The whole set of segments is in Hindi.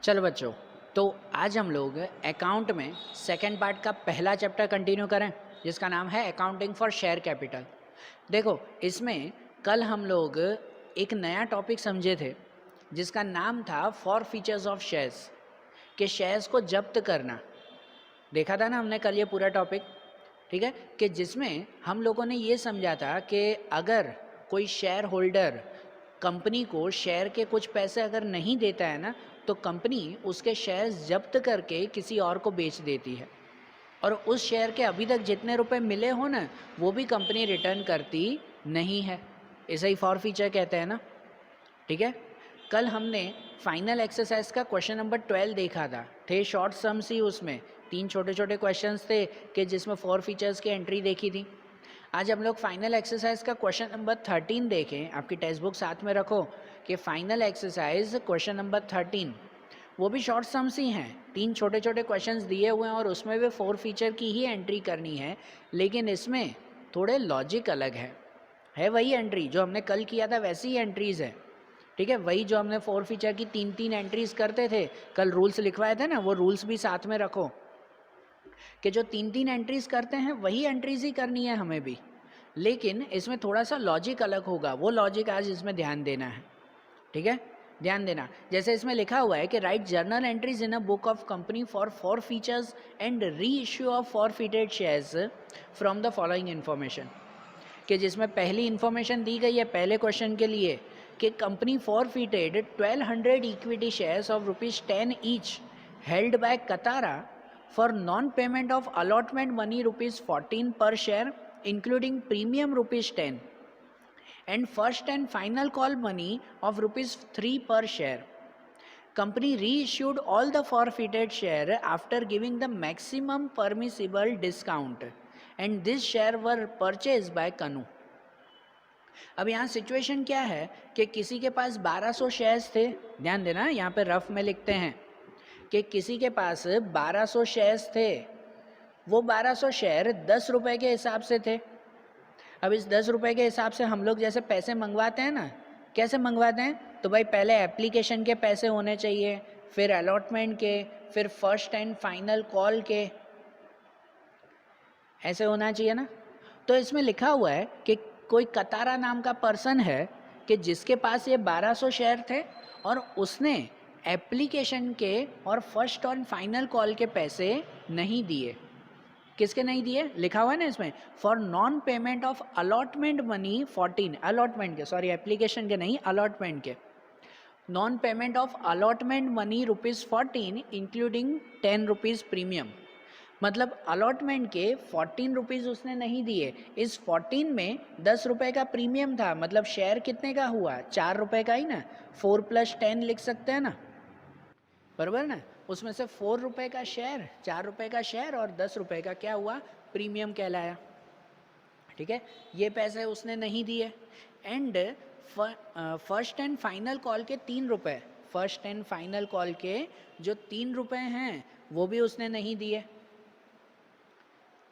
चलो बच्चों, तो आज हम लोग अकाउंट में सेकंड पार्ट का पहला चैप्टर कंटिन्यू करें, जिसका नाम है अकाउंटिंग फॉर शेयर कैपिटल। देखो, इसमें कल हम लोग एक नया टॉपिक समझे थे जिसका नाम था फॉर फीचर्स ऑफ शेयर्स, कि शेयर्स को जब्त करना। देखा था ना हमने कल ये पूरा टॉपिक, ठीक है, कि जिसमें हम लोगों ने ये समझा था कि अगर कोई शेयर होल्डर कंपनी को शेयर के कुछ पैसे अगर नहीं देता है ना, तो कंपनी उसके शेयर्स जब्त करके किसी और को बेच देती है, और उस शेयर के अभी तक जितने रुपए मिले हो ना, वो भी कंपनी रिटर्न करती नहीं है। इसे ही फॉर फीचर कहते हैं ना, ठीक है। कल हमने फाइनल एक्सरसाइज का क्वेश्चन नंबर 12 देखा था, थे शॉर्ट सम्स ही, उसमें 3 छोटे छोटे क्वेश्चंस थे कि जिसमें फॉर फीचर्स की एंट्री देखी थी। आज हम लोग फाइनल एक्सरसाइज का क्वेश्चन नंबर 13 देखें। आपकी टेक्स्ट बुक साथ में रखो कि फाइनल एक्सरसाइज क्वेश्चन नंबर 13, वो भी शॉर्ट सम्स ही हैं, 3 छोटे छोटे क्वेश्चंस दिए हुए हैं और उसमें भी फॉर फीचर की ही एंट्री करनी है, लेकिन इसमें थोड़े लॉजिक अलग है वही एंट्री जो हमने कल किया था, वैसी ही एंट्रीज़ है, ठीक है। वही जो हमने फॉर फीचर की 3 एंट्रीज करते थे, कल रूल्स लिखवाए थे ना, वो रूल्स भी साथ में रखो कि जो 3 एंट्रीज करते हैं वही एंट्रीज ही करनी है हमें भी, लेकिन इसमें थोड़ा सा लॉजिक अलग होगा। वो लॉजिक आज इसमें ध्यान देना है, ठीक है, ध्यान देना। जैसे इसमें लिखा हुआ है कि write journal entries in a book of company forfeiture and reissue of forfeited shares from the following information, कि जिसमें पहली इन्फॉर्मेशन दी गई है पहले क्वेश्चन के लिए कि company forfeited 1200 equity shares of ₹10 each held by कतारा for non payment of allotment money ₹14 पर share including premium ₹10 and first and final call money of ₹3 per share. Company reissued all the forfeited share after giving the maximum permissible discount and this share were purchased by Kanu. अब यहाँ सिचुएशन क्या है कि किसी के पास 1200 शेयर्स थे, ध्यान देना यहाँ पे रफ में लिखते हैं कि किसी के पास 1200 शेयर्स थे, वो 1200 शेयर 10 रुपए के हिसाब से थे। अब इस 10 रुपए के हिसाब से हम लोग जैसे पैसे मंगवाते हैं ना, कैसे मंगवाते हैं, तो भाई पहले एप्लीकेशन के पैसे होने चाहिए, फिर अलॉटमेंट के, फिर फर्स्ट एंड फाइनल कॉल के, ऐसे होना चाहिए ना। तो इसमें लिखा हुआ है कि कोई कतारा नाम का पर्सन है कि जिसके पास ये 1200 शेयर थे और उसने एप्लीकेशन के और फर्स्ट और फाइनल कॉल के पैसे नहीं दिए। किसके नहीं दिए, लिखा हुआ है ना इसमें, for non payment of allotment money 14, allotment के, सॉरी एप्लीकेशन के नहीं, अलॉटमेंट के, non payment of allotment money ₹14 including ₹10 premium. मतलब अलॉटमेंट के 14 रुपीज़ उसने नहीं दिए, इस 14 में 10 रुपए का प्रीमियम था, मतलब शेयर कितने का हुआ, 4 रुपए का ही ना, 4 + 10 लिख सकते हैं ना, बराबर ना। उसमें से 4 रुपए का शेयर, 4 रुपए का शेयर और 10 रुपए का क्या हुआ, प्रीमियम कहलाया, ठीक है। ये पैसे उसने नहीं दिए and first and final call के 3 रुपए, फर्स्ट एंड फाइनल कॉल के जो 3 रुपए हैं वो भी उसने नहीं दिए,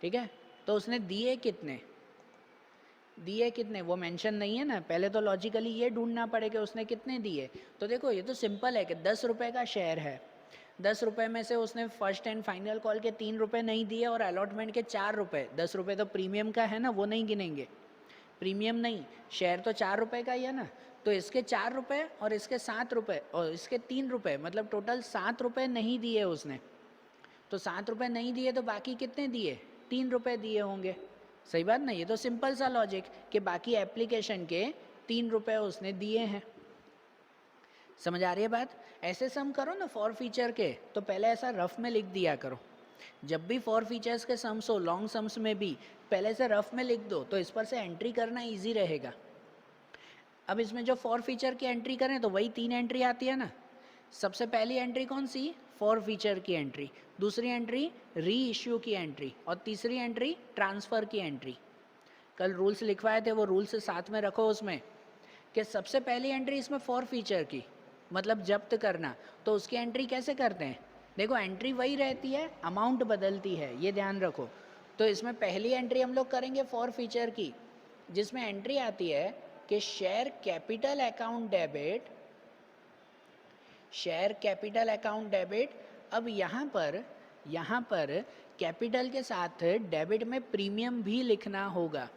ठीक है। तो उसने दिए कितने, दिए कितने वो मेंशन नहीं है ना, पहले तो लॉजिकली ये ढूंढना पड़ेगा उसने कितने दिए। तो देखो ये तो सिंपल है कि 10 रुपए का शेयर है, 10 रुपए में से उसने फर्स्ट एंड फाइनल कॉल के 3 रुपए नहीं दिए और अलॉटमेंट के 4 रुपए, 10 रुपए तो प्रीमियम का है ना, वो नहीं गिनेंगे, प्रीमियम नहीं, शेयर तो 4 रुपए का ही है ना। तो इसके 4 रुपए और इसके 7 रुपए और इसके 3 रुपए, मतलब टोटल 7 रुपए नहीं दिए उसने। तो 7 रुपए नहीं दिए तो बाकी कितने दिए, 3 रुपए दिए होंगे, सही बात ना। ये तो सिंपल सा लॉजिक कि बाकी एप्लीकेशन के 3 रुपए उसने दिए हैं, समझ आ रही है बात। ऐसे सम करो ना फॉर फीचर के, तो पहले ऐसा रफ में लिख दिया करो, जब भी फॉर फीचर्स के सम्स हो, लॉन्ग सम्स में भी पहले से रफ में लिख दो, तो इस पर से एंट्री करना इजी रहेगा। अब इसमें जो फॉर फीचर की एंट्री करें तो वही 3 एंट्री आती है ना। सबसे पहली एंट्री कौन सी, फॉर फीचर की एंट्री, दूसरी एंट्री री इश्यू की एंट्री और तीसरी एंट्री ट्रांसफ़र की एंट्री। कल रूल्स लिखवाए थे, वो रूल्स साथ में रखो उसमें, कि सबसे पहली एंट्री इसमें फॉर फीचर की, मतलब जब्त करना, तो उसकी एंट्री कैसे करते हैं, देखो एंट्री वही रहती है, अमाउंट बदलती है, ये ध्यान रखो। तो इसमें पहली एंट्री हम लोग करेंगे फॉर फीचर की, जिसमें एंट्री आती है कि share capital account debit share capital account debit. अब यहाँ पर कैपिटल के साथ डेबिट में प्रीमियम भी लिखना होगा।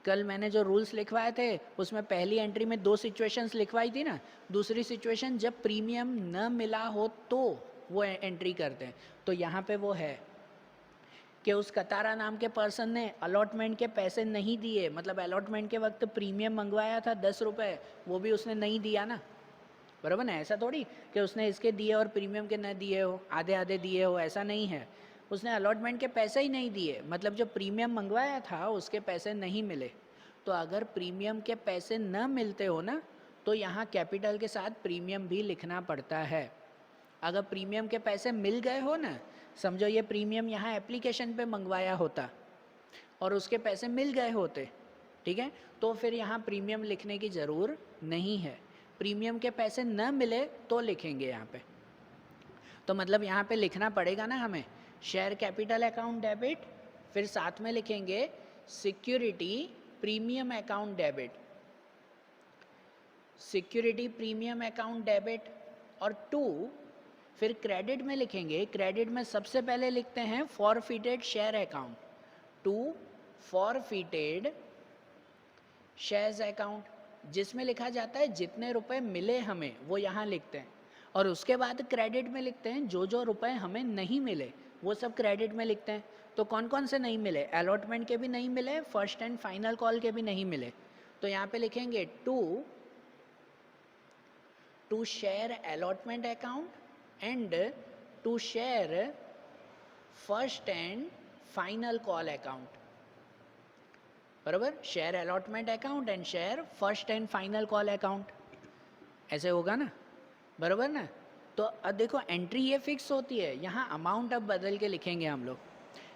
कल मैंने जो रूल्स लिखवाए थे उसमें पहली एंट्री में 2 सिचुएशंस लिखवाई थी ना, दूसरी सिचुएशन जब प्रीमियम न मिला हो तो वो एंट्री करते हैं। तो यहाँ पे वो है कि उस कतारा नाम के पर्सन ने अलॉटमेंट के पैसे नहीं दिए, मतलब अलॉटमेंट के वक्त प्रीमियम मंगवाया था 10 रुपये, वो भी उसने नहीं दिया ना, बराबर ना। ऐसा थोड़ी कि उसने इसके दिए और प्रीमियम के न दिए हो, आधे आधे दिए हो, ऐसा नहीं है। उसने अलॉटमेंट के पैसे ही नहीं दिए, मतलब जो प्रीमियम मंगवाया था उसके पैसे नहीं मिले। तो अगर प्रीमियम के पैसे न मिलते हो ना, तो यहाँ कैपिटल के साथ प्रीमियम भी लिखना पड़ता है। अगर प्रीमियम के पैसे मिल गए हो ना, समझो ये प्रीमियम यहाँ एप्लीकेशन पे मंगवाया होता और उसके पैसे मिल गए होते, ठीक है, तो फिर यहाँ प्रीमियम लिखने की ज़रूर नहीं है। प्रीमियम के पैसे न मिले तो लिखेंगे यहाँ पे। तो मतलब यहाँ पे लिखना पड़ेगा ना हमें शेयर कैपिटल अकाउंट डेबिट, फिर साथ में लिखेंगे security premium account debit, security premium account debit. और 2 फिर क्रेडिट में लिखेंगे, क्रेडिट में सबसे पहले लिखते हैं forfeited share account, 2 forfeited shares account, जिसमें लिखा जाता है जितने रुपए मिले हमें वो यहाँ लिखते हैं। और उसके बाद क्रेडिट में लिखते हैं जो जो रुपए हमें नहीं मिले वो सब क्रेडिट में लिखते हैं। तो कौन कौन से नहीं मिले, अलॉटमेंट के भी नहीं मिले, फर्स्ट एंड फाइनल कॉल के भी नहीं मिले, तो यहाँ पे लिखेंगे to share allotment account and to share first and final call account, बराबर, share allotment account and share first and final call account, ऐसे होगा ना, बराबर ना। तो अब देखो एंट्री ये फिक्स होती है, यहाँ अमाउंट अब बदल के लिखेंगे हम लोग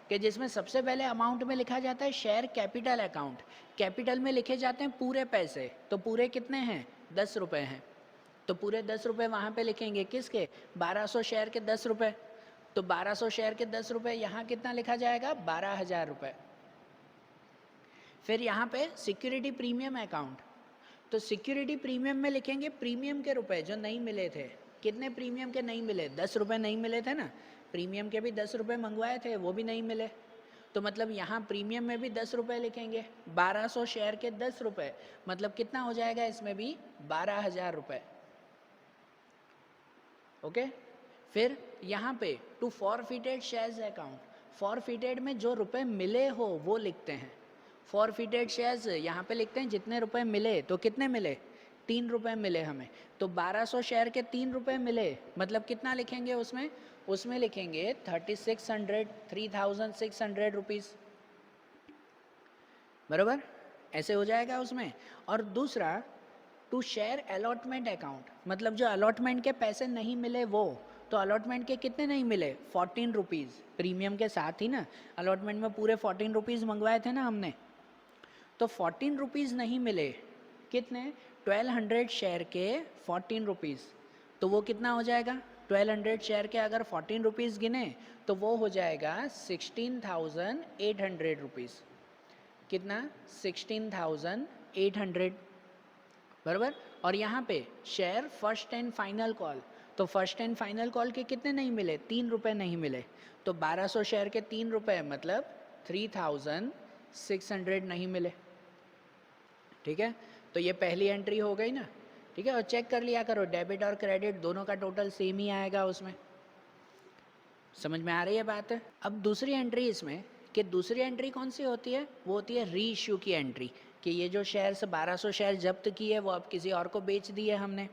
कि जिसमें सबसे पहले अमाउंट में लिखा जाता है शेयर कैपिटल अकाउंट, कैपिटल में लिखे जाते हैं पूरे पैसे, तो पूरे कितने हैं 10 रुपये हैं, तो पूरे 10 रुपये वहाँ पे लिखेंगे, किसके 1200 शेयर के 10 रुपये, तो 1200 शेयर के 10 रुपये यहाँ कितना लिखा जाएगा 12,000 रुपये। फिर यहाँ पे सिक्योरिटी प्रीमियम अकाउंट, तो सिक्योरिटी प्रीमियम में लिखेंगे प्रीमियम के रुपए जो नहीं मिले थे, कितने प्रीमियम के नहीं मिले 10 रुपये नहीं मिले थे ना, प्रीमियम के भी 10 रुपये मंगवाए थे वो भी नहीं मिले, तो मतलब यहाँ प्रीमियम में भी 10 रुपये लिखेंगे, 1200 शेयर के 10 रुपये, मतलब कितना हो जाएगा इसमें भी 12,000 रुपये, ओके। फिर यहाँ पे to forfeited shares account, forfeited में जो रुपए मिले हो वो लिखते हैं, फॉरफिटेड शेयर्स यहाँ पे लिखते हैं जितने रुपए मिले, तो कितने मिले 3 रुपये मिले हमें, तो 1200 शेयर के 3 रुपये मिले, मतलब कितना लिखेंगे उसमें लिखेंगे 3,600 रुपीज़, बराबर, ऐसे हो जाएगा उसमें। और दूसरा टू शेयर अलॉटमेंट अकाउंट, मतलब जो अलॉटमेंट के पैसे नहीं मिले वो, तो अलॉटमेंट के कितने नहीं मिले 14 रुपीज़, प्रीमियम के साथ ही ना, अलॉटमेंट में पूरे 14 रुपीज़ मंगवाए थे ना हमने, तो 14 रुपीज़ नहीं मिले, कितने 1200 शेयर के 14 रुपीज़, तो वो कितना हो जाएगा 1200 शेयर के अगर 14 रुपीज़ गिने तो वो हो जाएगा 16,800 रुपीज़, कितना 16,800, बराबर। और यहाँ पे share first and final call, तो फर्स्ट एंड फाइनल कॉल के कितने नहीं मिले 3 रुपये नहीं मिले, तो 1200 शेयर के 3 रुपये मतलब 3,600 नहीं मिले, ठीक है। तो ये पहली एंट्री हो गई ना, ठीक है। और चेक कर लिया करो डेबिट और क्रेडिट दोनों का टोटल सेम ही आएगा उसमें, समझ में आ रही है बात है। अब दूसरी एंट्री इसमें, कि दूसरी एंट्री कौन सी होती है, वो होती है री इशू की एंट्री, कि ये जो शेयर्स 1200 शेयर जब्त किए वो अब किसी और को बेच दिए हमने।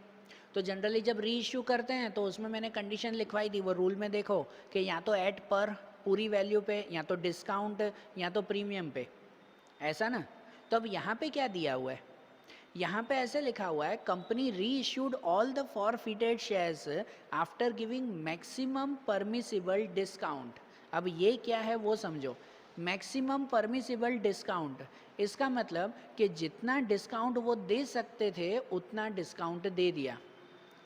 तो जनरली जब री इशू करते हैं तो उसमें मैंने कंडीशन लिखवाई थी, वो रूल में देखो कि या तो एट पर पूरी वैल्यू पे, या तो डिस्काउंट, या तो प्रीमियम पे, ऐसा ना। तो अब यहाँ पे क्या दिया हुआ है, यहाँ पे ऐसे लिखा हुआ है कंपनी री issued all the forfeited shares after giving maximum permissible discount. अब ये क्या है वो समझो, मैक्सिमम परमिसिबल डिस्काउंट, इसका मतलब कि जितना डिस्काउंट वो दे सकते थे उतना डिस्काउंट दे दिया,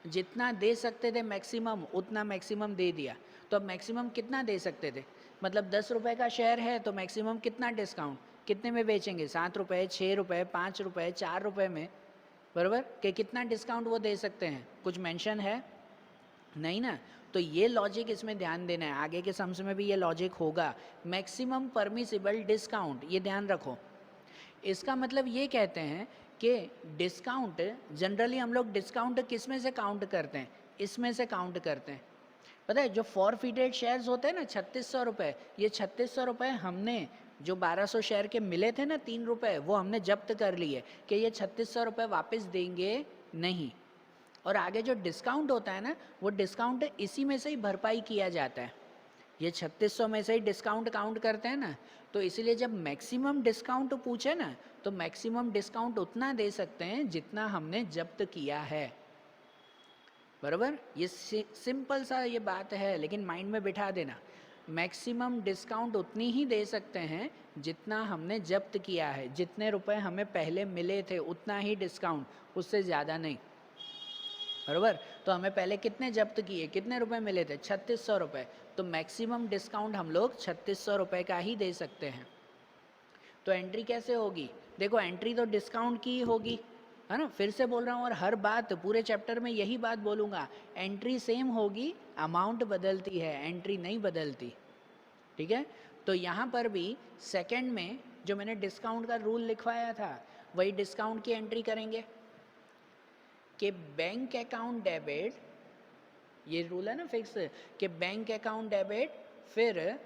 जितना दे सकते थे मैक्सिमम उतना मैक्सिमम दे दिया। तो अब मैक्सिमम कितना दे सकते थे, मतलब 10 रुपये का शेयर है तो मैक्सिमम कितना डिस्काउंट, कितने में बेचेंगे 7 रुपये, 6 रुपये, 5 रुपये, 4 रुपये में, बराबर, कि कितना डिस्काउंट वो दे सकते हैं, कुछ मेंशन है नहीं ना। तो ये लॉजिक इसमें ध्यान देना है, आगे के सम्स में भी ये लॉजिक होगा। मैक्सिमम परमिसिबल डिस्काउंट, ये ध्यान रखो। इसका मतलब ये कहते हैं कि डिस्काउंट जनरली हम लोग डिस्काउंट किस में से काउंट करते हैं, इसमें से काउंट करते हैं। पता है जो फॉरफिटेड शेयर्स होते हैं ना 3600 रुपये, ये 3600 रुपये हमने जो 1200 शेयर के मिले थे ना 3 रुपये, वो हमने जब्त कर लिए कि ये 3600 रुपये वापस देंगे नहीं। और आगे जो डिस्काउंट होता है ना, वो डिस्काउंट इसी में से ही भरपाई किया जाता है, ये 3600 में से ही डिस्काउंट काउंट करते हैं ना। तो इसीलिए जब मैक्सिमम डिस्काउंट पूछे ना, तो मैक्सिमम डिस्काउंट उतना दे सकते हैं जितना हमने जब्त किया है। बराबर, ये सिंपल सा ये बात है, लेकिन माइंड में बिठा देना। मैक्सिमम डिस्काउंट उतनी ही दे सकते हैं जितना हमने जब्त किया है, जितने रुपए हमें पहले मिले थे उतना ही डिस्काउंट, उससे ज़्यादा नहीं। बराबर, तो हमें पहले कितने जब्त किए, कितने रुपए मिले थे, 3600 रुपये, तो मैक्सिमम डिस्काउंट हम लोग 3600 रुपये का ही दे सकते हैं। तो एंट्री कैसे होगी, देखो एंट्री तो डिस्काउंट की ही होगी, है ना। फिर से बोल रहा हूँ, और हर बात पूरे चैप्टर में यही बात बोलूँगा, एंट्री सेम होगी, अमाउंट बदलती है, एंट्री नहीं बदलती। ठीक है, तो यहाँ पर भी सेकंड में जो मैंने डिस्काउंट का रूल लिखवाया था, वही डिस्काउंट की एंट्री करेंगे कि बैंक अकाउंट डेबिट, ये रूल है ना फिक्स, कि बैंक अकाउंट डेबिट, फिर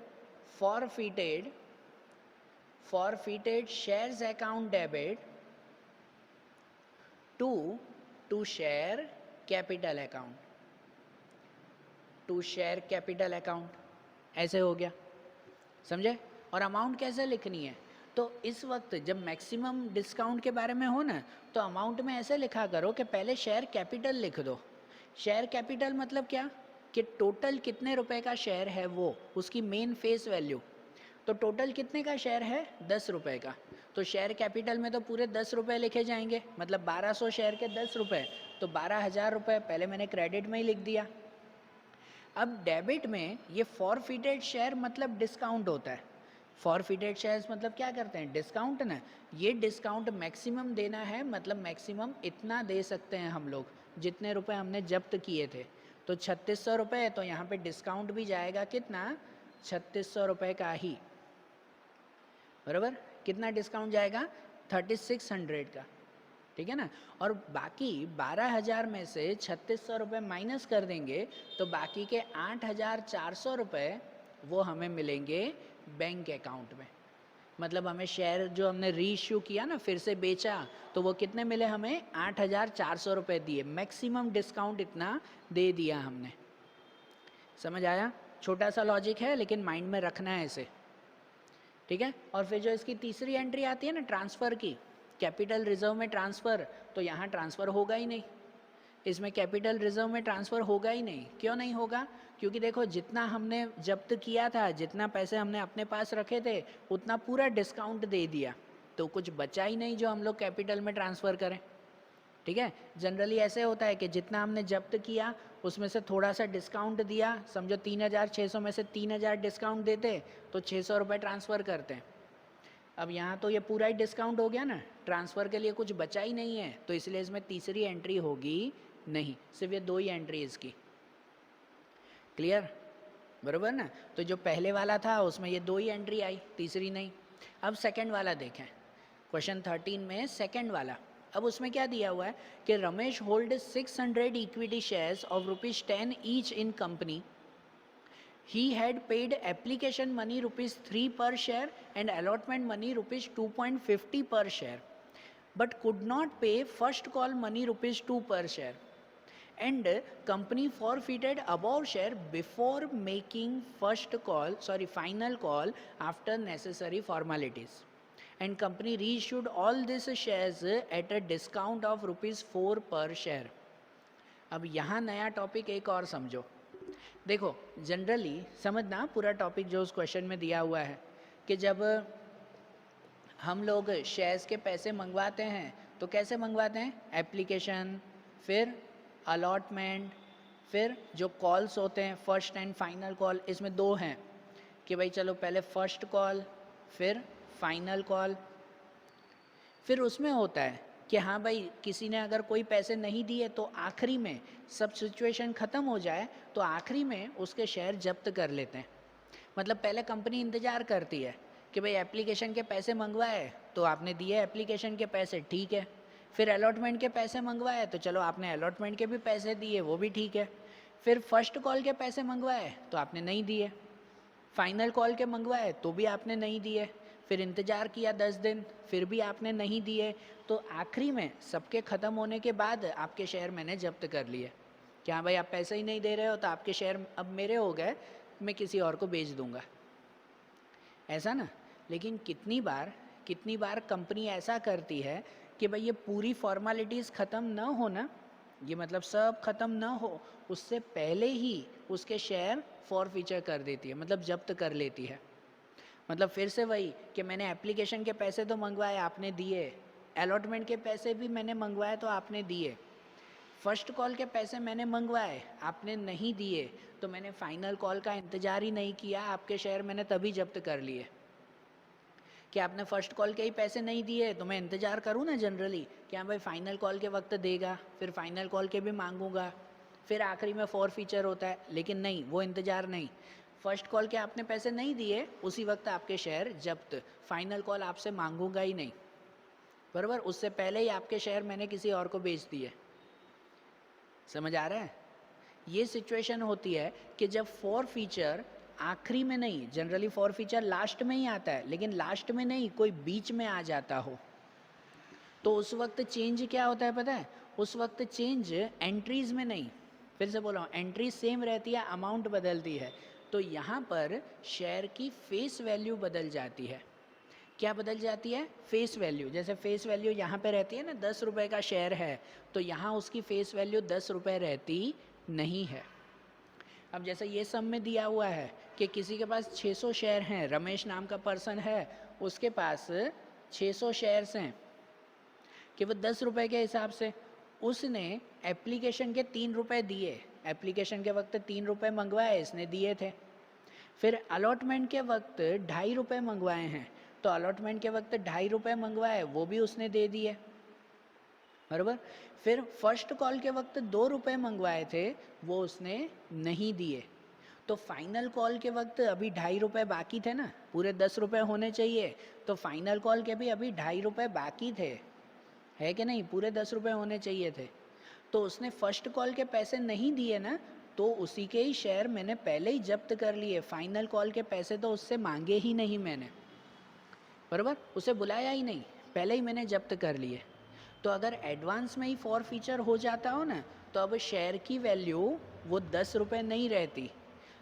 forfeited shares account debit to share capital account, to share capital account, ऐसे हो गया, समझे। और अमाउंट कैसे लिखनी है, तो इस वक्त जब मैक्सिमम डिस्काउंट के बारे में हो ना, तो अमाउंट में ऐसे लिखा करो कि पहले शेयर कैपिटल लिख दो। शेयर कैपिटल मतलब क्या, कि टोटल कितने रुपए का शेयर है वो, उसकी मेन फेस वैल्यू। तो टोटल कितने का शेयर है, 10 रुपये का, तो शेयर कैपिटल में तो पूरे 10 रुपये लिखे जाएंगे, मतलब 1200 शेयर के 10 रुपये, तो 12,000 रुपये पहले मैंने क्रेडिट में ही लिख दिया। अब डेबिट में ये फॉरफिटेड शेयर मतलब डिस्काउंट होता है। फॉरफिटेड शेयर्स मतलब क्या करते हैं, डिस्काउंट ना। ये डिस्काउंट मैक्सिमम देना है, मतलब मैक्सिमम इतना दे सकते हैं हम लोग जितने रुपए हमने जब्त किए थे। तो 3600 रुपये, तो यहाँ पे डिस्काउंट भी जाएगा कितना, 3600 रुपये का ही। बराबर, कितना डिस्काउंट जाएगा, 3600 का, ठीक है ना। और बाकी 12,000 में से 3600 रुपये माइनस कर देंगे, तो बाकी के 8,400 रुपये वो हमें मिलेंगे बैंक अकाउंट में। मतलब हमें शेयर जो हमने री इश्यू किया ना, फिर से बेचा, तो वो कितने मिले हमें, 8,400 रुपये दिए, मैक्सिमम डिस्काउंट इतना दे दिया हमने। समझ आया, छोटा सा लॉजिक है लेकिन माइंड में रखना है इसे, ठीक है। और फिर जो इसकी तीसरी एंट्री आती है ना ट्रांसफ़र की, कैपिटल रिजर्व में ट्रांसफ़र, तो यहाँ ट्रांसफ़र होगा ही नहीं, इसमें कैपिटल रिजर्व में ट्रांसफ़र होगा ही नहीं। क्यों नहीं होगा, क्योंकि देखो जितना हमने जब्त किया था, जितना पैसे हमने अपने पास रखे थे, उतना पूरा डिस्काउंट दे दिया, तो कुछ बचा ही नहीं जो हम लोग कैपिटल में ट्रांसफ़र करें। ठीक है, जनरली ऐसे होता है कि जितना हमने जब्त किया उसमें से थोड़ा सा डिस्काउंट दिया, समझो 3,600 में से 3,000 डिस्काउंट देते, तो 600 रुपये ट्रांसफ़र करते हैं। अब यहाँ तो ये पूरा ही डिस्काउंट हो गया ना, ट्रांसफ़र के लिए कुछ बचा ही नहीं है, तो इसलिए इसमें तीसरी एंट्री होगी नहीं, सिर्फ ये 2 ही एंट्री इसकी। क्लियर, बराबर ना। तो जो पहले वाला था उसमें ये 2 ही एंट्री आई, तीसरी नहीं। अब सेकंड वाला देखें, क्वेश्चन 13 में सेकंड वाला। अब उसमें क्या दिया हुआ है कि Ramesh hold 600 equity shares of ₹10 each in company. He had paid application money ₹3 per share and allotment money ₹2.50 per share, but could not pay first call money ₹2 per share, and company forfeited above share before making final call after necessary formalities, and company reissued all these shares at a discount of ₹4 per share. अब यहाँ नया टॉपिक एक और समझो। देखो जनरली समझना पूरा टॉपिक जो उस क्वेश्चन में दिया हुआ है, कि जब हम लोग शेयर्स के पैसे मंगवाते हैं तो कैसे मंगवाते हैं, एप्लीकेशन, फिर अलॉटमेंट, फिर जो कॉल्स होते हैं फर्स्ट एंड फाइनल कॉल, इसमें 2 हैं कि भाई चलो पहले फर्स्ट कॉल फिर फाइनल कॉल। फिर उसमें होता है कि हाँ भाई किसी ने अगर कोई पैसे नहीं दिए तो आखिरी में सब सिचुएशन ख़त्म हो जाए तो आखिरी में उसके शेयर जब्त कर लेते हैं। मतलब पहले कंपनी इंतज़ार करती है कि भाई एप्लीकेशन के पैसे मंगवाए तो आपने दिए एप्लीकेशन के पैसे, ठीक है। फिर अलॉटमेंट के पैसे मंगवाए तो चलो आपने अलॉटमेंट के भी पैसे दिए, वो भी ठीक है। फिर फर्स्ट कॉल के पैसे मंगवाए तो आपने नहीं दिए, फाइनल कॉल के मंगवाए तो भी आपने नहीं दिए, फिर इंतज़ार किया 10 दिन, फिर भी आपने नहीं दिए, तो आखिरी में सबके ख़त्म होने के बाद आपके शेयर मैंने जब्त कर लिए कि हाँ भाई आप पैसे ही नहीं दे रहे हो तो आपके शेयर अब मेरे हो गए, मैं किसी और को बेच दूंगा, ऐसा ना। लेकिन कितनी बार कंपनी ऐसा करती है कि भाई ये पूरी फॉर्मेलिटीज़ ख़त्म ना हो ना, ये मतलब सब ख़त्म ना हो उससे पहले ही उसके शेयर फॉरफीचर कर देती है, मतलब जब्त कर लेती है। मतलब फिर से वही कि मैंने एप्लीकेशन के पैसे तो मंगवाए आपने दिए, अलॉटमेंट के पैसे भी मैंने मंगवाए तो आपने दिए, फर्स्ट कॉल के पैसे मैंने मंगवाए आपने नहीं दिए, तो मैंने फाइनल कॉल का इंतज़ार ही नहीं किया, आपके शेयर मैंने तभी जब्त कर लिए। कि आपने फर्स्ट कॉल के ही पैसे नहीं दिए तो मैं इंतज़ार करूँ ना जनरली कि हाँ भाई फाइनल कॉल के वक्त देगा, फिर फाइनल कॉल के भी मांगूंगा, फिर आखिरी में फॉर फीचर होता है। लेकिन नहीं, वो इंतज़ार नहीं, फर्स्ट कॉल के आपने पैसे नहीं दिए उसी वक्त आपके शेयर जब्त, फाइनल कॉल आपसे मांगूंगा ही नहीं, बराबर। उससे पहले ही आपके शेयर मैंने किसी और को बेच दिए। समझ आ रहा है? ये सिचुएशन होती है कि जब फॉर फीचर आखिरी में नहीं, जनरली फॉर फीचर लास्ट में ही आता है, लेकिन लास्ट में नहीं कोई बीच में आ जाता हो तो उस वक्त चेंज क्या होता है पता है? उस वक्त चेंज एंट्रीज में नहीं, फिर से बोल रहा हूँ, एंट्री सेम रहती है, अमाउंट बदलती है। तो यहाँ पर शेयर की फेस वैल्यू बदल जाती है। क्या बदल जाती है? Face value. जैसे फेस वैल्यू यहाँ पे रहती है ना, 10 रुपये का शेयर है तो यहाँ उसकी फेस वैल्यू 10 रुपये रहती नहीं है। अब जैसे ये सम में दिया हुआ है कि किसी के पास 600 शेयर हैं, रमेश नाम का पर्सन है, उसके पास 600 शेयर्स हैं कि वो 10 रुपये के हिसाब से उसने एप्लीकेशन के 3 रुपये दिए, एप्लीकेशन के वक्त 3 रुपये मंगवाए, इसने दिए थे। फिर अलॉटमेंट के वक्त 2.5 रुपये मंगवाए हैं तो अलॉटमेंट के वक्त 2.5 रुपये मंगवाए, वो भी उसने दे दिए, बराबर। फिर फर्स्ट कॉल के वक्त 2 रुपये मंगवाए थे, वो उसने नहीं दिए। तो फाइनल कॉल के वक्त अभी 2.5 रुपये बाकी थे ना, पूरे 10 रुपये होने चाहिए, तो फाइनल कॉल के भी अभी 2.5 रुपये बाकी थे, है कि नहीं? पूरे 10 रुपये होने चाहिए थे। तो उसने फर्स्ट कॉल के पैसे नहीं दिए ना, तो उसी के ही शेयर मैंने पहले ही जब्त कर लिए, फाइनल कॉल के पैसे तो उससे मांगे ही नहीं मैंने, बराबर, उसे बुलाया ही नहीं, पहले ही मैंने जब्त कर लिए। तो अगर एडवांस में ही फॉर फीचर हो जाता हो ना, तो अब शेयर की वैल्यू वो 10 रुपये नहीं रहती,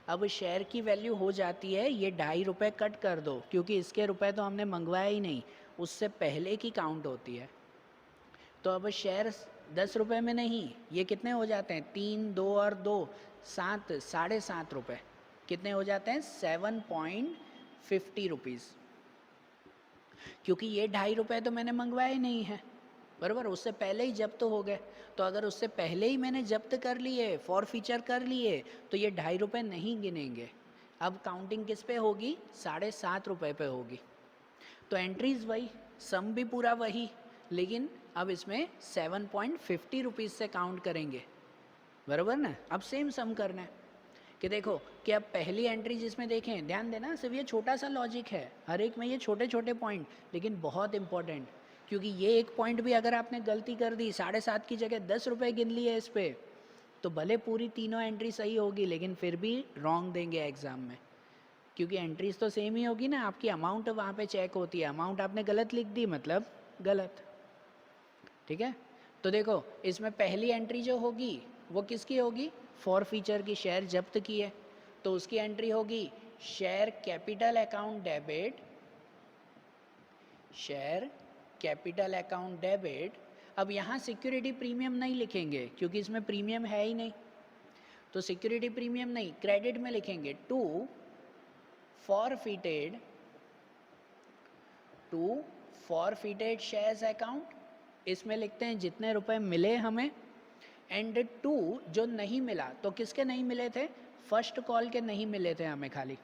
अब शेयर की वैल्यू हो जाती है ये 2.5 रुपये कट कर दो, क्योंकि इसके रुपए तो हमने मंगवाया ही नहीं, उससे पहले की काउंट होती है। तो अब शेयर 10 रुपये में नहीं, ये कितने हो जाते हैं? 3, 2 और 2 7, 7.5 रुपये, कितने हो जाते हैं? 7.50 रुपीज़, क्योंकि ये 2.5 रुपये तो मैंने मंगवाए नहीं है, बराबर, उससे पहले ही जब्त हो गए। तो अगर उससे पहले ही मैंने जब्त कर लिए, फॉर फीचर कर लिए, तो ये 2.5 रुपये नहीं गिनेंगे। अब काउंटिंग किस पे होगी? 7.5 रुपये पे होगी। तो एंट्रीज वही, सम भी पूरा वही, लेकिन अब इसमें 7.50 रुपीज़ से काउंट करेंगे, बराबर ना। अब सेम सम करना है कि देखो कि अब पहली एंट्री जिसमें देखें, ध्यान देना, सिर्फ ये छोटा सा लॉजिक है, हर एक में ये छोटे छोटे पॉइंट, लेकिन बहुत इंपॉर्टेंट, क्योंकि ये एक पॉइंट भी अगर आपने गलती कर दी, 7.5 की जगह 10 रुपये गिन लिए इस पर, तो भले पूरी तीनों एंट्री सही होगी लेकिन फिर भी रॉन्ग देंगे एग्ज़ाम में, क्योंकि एंट्रीज तो सेम ही होगी ना, आपकी अमाउंट वहाँ पे चेक होती है, अमाउंट आपने गलत लिख दी मतलब गलत, ठीक है। तो देखो इसमें पहली एंट्री जो होगी वो किसकी होगी? फॉर फीचर की, शेयर जब्त की है, तो उसकी एंट्री होगी share capital account debit, share capital account debit. अब यहाँ सिक्योरिटी प्रीमियम नहीं लिखेंगे क्योंकि इसमें प्रीमियम है ही नहीं, तो सिक्योरिटी प्रीमियम नहीं, क्रेडिट में लिखेंगे to forfeited, to forfeited shares account, इसमें लिखते हैं जितने रुपए मिले हमें, एंड टू जो नहीं मिला, तो किसके नहीं मिले थे? फर्स्ट कॉल के नहीं मिले थे हमें खाली,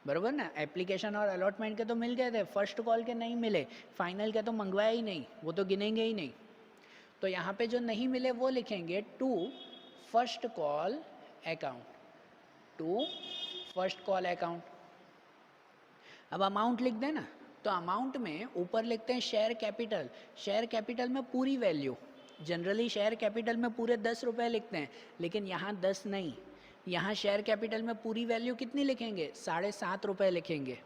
बराबर ना। एप्लीकेशन और अलॉटमेंट के तो मिल गए थे, फर्स्ट कॉल के नहीं मिले, फाइनल के तो मंगवाया ही नहीं, वो तो गिनेंगे ही नहीं, तो यहाँ पे जो नहीं मिले वो लिखेंगे to first call account, to first call account. अब अमाउंट लिख देना, तो अमाउंट में ऊपर लिखते हैं शेयर कैपिटल। शेयर कैपिटल में पूरी वैल्यू, जनरली शेयर कैपिटल में पूरे 10 रुपये लिखते हैं, लेकिन यहाँ 10 नहीं, यहाँ शेयर कैपिटल में पूरी वैल्यू कितनी लिखेंगे, 7.5 रुपये लिखेंगे,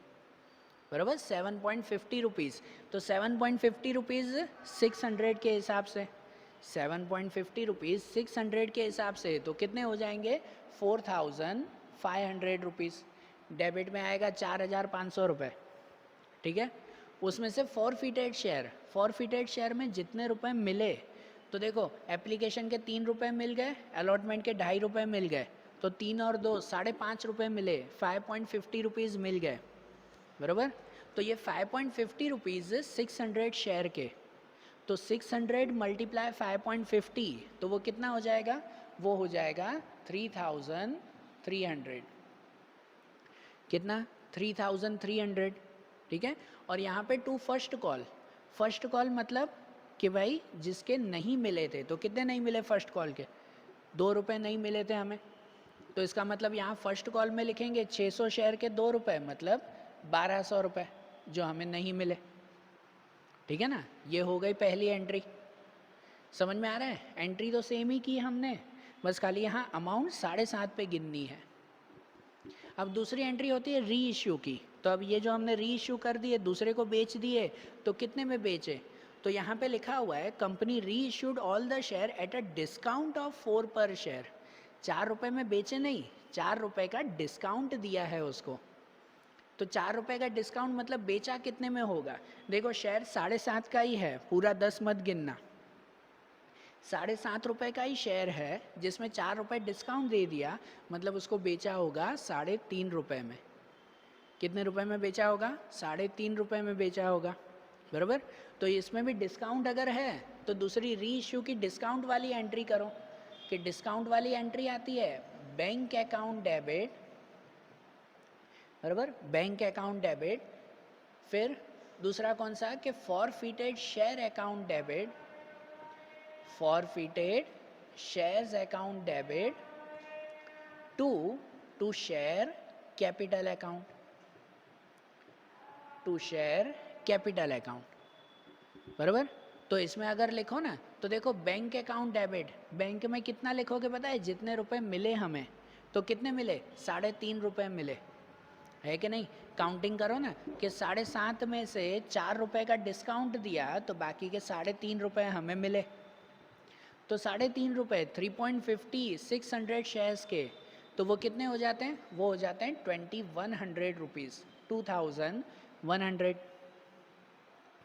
बराबर 7.50 रुपीज़। तो 7.50 रुपीज़ 600 के हिसाब से, 7.50 रुपीज़ 600 के हिसाब से तो कितने हो जाएंगे, 4500 रुपीज़। डेबिट में आएगा 4500 रुपये, ठीक है। उसमें से फॉरफिटेड शेयर, फॉरफिटेड शेयर में जितने रुपए मिले, तो देखो एप्लीकेशन के 3 रुपये मिल गए, अलॉटमेंट के 2.5 रुपये मिल गए, तो 3 और 2 5.5 रुपये मिले, 5.50 रुपीज़ मिल गए, बराबर। तो ये 5.50 रुपीज़ 600 शेयर के, तो 600 मल्टीप्लाई 5.50, तो वो कितना हो जाएगा, वो हो जाएगा 3300, कितना 3300, ठीक है। और यहाँ पे to first call, first call मतलब कि भाई जिसके नहीं मिले थे, तो कितने नहीं मिले फर्स्ट कॉल के, 2 रुपये नहीं मिले थे हमें, तो इसका मतलब यहाँ फर्स्ट कॉल में लिखेंगे 600 शेयर के 2 रुपये, मतलब 1200 रुपये जो हमें नहीं मिले, ठीक है ना। ये हो गई पहली एंट्री, समझ में आ रहा है। एंट्री तो सेम ही की हमने, बस खाली यहाँ अमाउंट 7.5 पे गिननी है। अब दूसरी एंट्री होती है री इश्यू की। तो अब ये जो हमने री इश्यू कर दिए, दूसरे को बेच दिए, तो कितने में बेचे, तो यहाँ पे लिखा हुआ है कंपनी री issued all the share at a discount of 4 पर शेयर। 4 रुपये में बेचे नहीं, 4 रुपये का डिस्काउंट दिया है उसको। तो 4 रुपये का डिस्काउंट मतलब बेचा कितने में होगा, देखो शेयर 7.5 का ही है, पूरा 10 मत गिनना, 7.5 रुपये का ही शेयर है, जिसमें 4 रुपये डिस्काउंट दे दिया, मतलब उसको बेचा होगा 3.5 रुपये में। कितने रुपए में बेचा होगा, 3.5 रुपये में बेचा होगा, बराबर। तो इसमें भी डिस्काउंट अगर है तो दूसरी री इश्यू की डिस्काउंट वाली एंट्री करो, कि डिस्काउंट वाली एंट्री आती है बैंक अकाउंट डेबिट, बराबर, बैंक अकाउंट डेबिट। फिर दूसरा कौन सा, कि forfeited share account debit, forfeited shares account debit to share capital account, to share capital account, बराबर। तो इसमें अगर लिखो ना, तो देखो बैंक अकाउंट डेबिट, बैंक में कितना लिखोगे पता है, जितने रुपए मिले हमें, तो कितने मिले, 3.5 रुपये मिले, है कि नहीं। काउंटिंग करो ना, कि 7.5 में से 4 रुपये का डिस्काउंट दिया, तो बाकी के 3.5 रुपये हमें मिले। तो 3.5 रुपये 3.50 600 शेयर्स के, तो वो कितने हो जाते हैं, वो हो जाते हैं 2100 रुपीज़, 2100,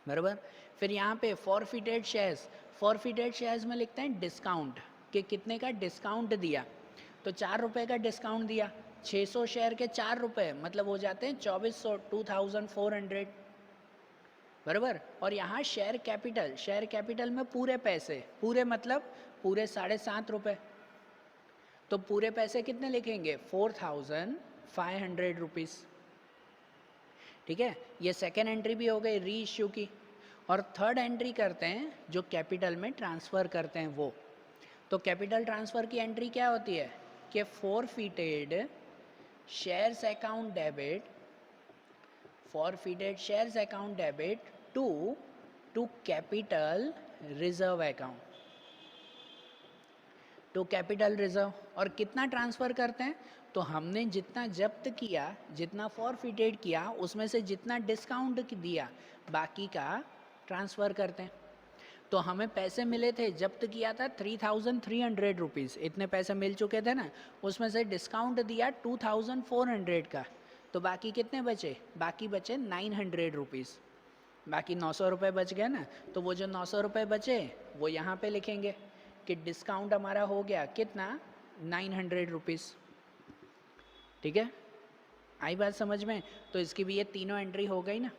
बराबर। फिर यहाँ पे फॉरफिटेड शेयर्स, फॉरफिटेड शेयर्स में लिखते हैं डिस्काउंट, कि कितने का डिस्काउंट दिया, तो 4 रुपये का डिस्काउंट दिया, 600 शेयर के 4 रुपये, मतलब हो जाते हैं 2400, 2400, बराबर। और यहाँ शेयर कैपिटल, शेयर कैपिटल में पूरे पैसे, पूरे मतलब पूरे 7.5 रुपये, तो पूरे पैसे कितने लिखेंगे, 4500 रुपीज़, ठीक है। ये सेकेंड एंट्री भी हो गई री इश्यू की। और थर्ड एंट्री करते हैं जो कैपिटल में ट्रांसफ़र करते हैं वो, तो कैपिटल ट्रांसफ़र की एंट्री क्या होती है, कि forfeited shares account debit, forfeited shares account debit to capital reserve account, to capital reserve. और कितना ट्रांसफ़र करते हैं, तो हमने जितना जब्त किया, जितना फॉरफिटेड किया, उसमें से जितना डिस्काउंट दिया, बाकी का ट्रांसफ़र करते हैं। तो हमें पैसे मिले थे, जब्त किया था 3300 रुपीज़, इतने पैसे मिल चुके थे ना, उसमें से डिस्काउंट दिया 2400 का, तो बाकी कितने बचे, बाकी बचे 900 रुपीज़, बाकी 900 रुपये बच गए ना। तो वो जो 900 रुपये बचे वो यहाँ पे लिखेंगे कि डिस्काउंट हमारा हो गया कितना, 900 रुपीज़, ठीक है। आई बात समझ में। तो इसकी भी ये तीनों एंट्री हो गई ना।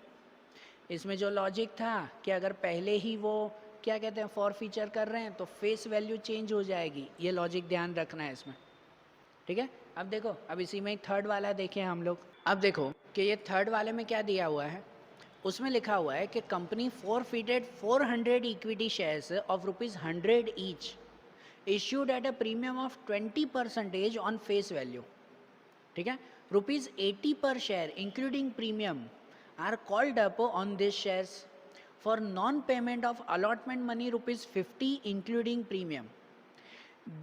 इसमें जो लॉजिक था कि अगर पहले ही वो क्या कहते हैं फॉर फीचर कर रहे हैं, तो फेस वैल्यू चेंज हो जाएगी, ये लॉजिक ध्यान रखना है इसमें, ठीक है। अब देखो, अब इसी में थर्ड वाला देखें हम लोग। अब देखो कि ये थर्ड वाले में क्या दिया हुआ है, उसमें लिखा हुआ है कि company forfeited 400 equity shares of ₹100 each issued at a premium of 20% on face value. ठीक है, ₹80 per share including premium are called up on these shares for non-payment of allotment money ₹50 including premium.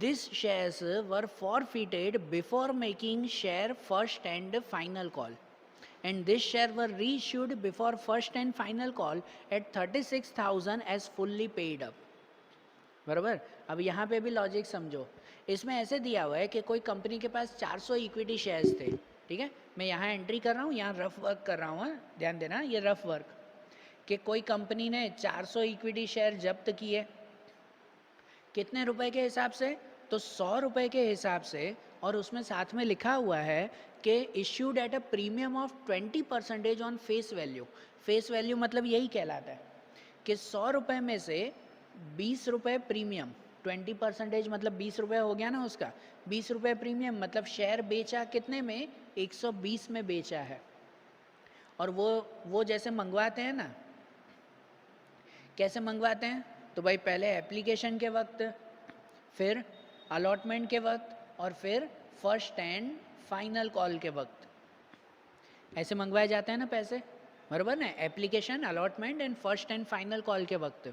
These shares were forfeited before making share first and final call, and these shares were reissued before first and final call at 36,000 as fully paid up. बराबर। अब यहाँ पे भी लॉजिक समझो, इसमें ऐसे दिया हुआ है कि कोई कंपनी के पास 400 इक्विटी शेयर्स थे, ठीक है, मैं यहाँ एंट्री कर रहा हूँ, यहाँ रफ वर्क कर रहा हूँ, ध्यान देना ये रफ वर्क, कि कोई कंपनी ने 400 इक्विटी शेयर जब्त किए, कितने रुपए के हिसाब से, तो 100 रुपए के हिसाब से, और उसमें साथ में लिखा हुआ है कि issued at a premium of 20% on face value. Face value मतलब यही कहलाता है कि 100 रुपए में से 20 रुपये प्रीमियम, 20% मतलब 20 रुपये हो गया ना उसका, 20 रुपये प्रीमियम मतलब शेयर बेचा कितने में, 120 में बेचा है। और वो जैसे मंगवाते हैं ना, कैसे मंगवाते हैं, तो भाई पहले एप्लीकेशन के वक्त, फिर अलॉटमेंट के वक्त, और फिर फर्स्ट एंड फाइनल कॉल के वक्त, ऐसे मंगवाए जाते हैं ना पैसे, बराबर ना, application, allotment and first and final call के वक्त।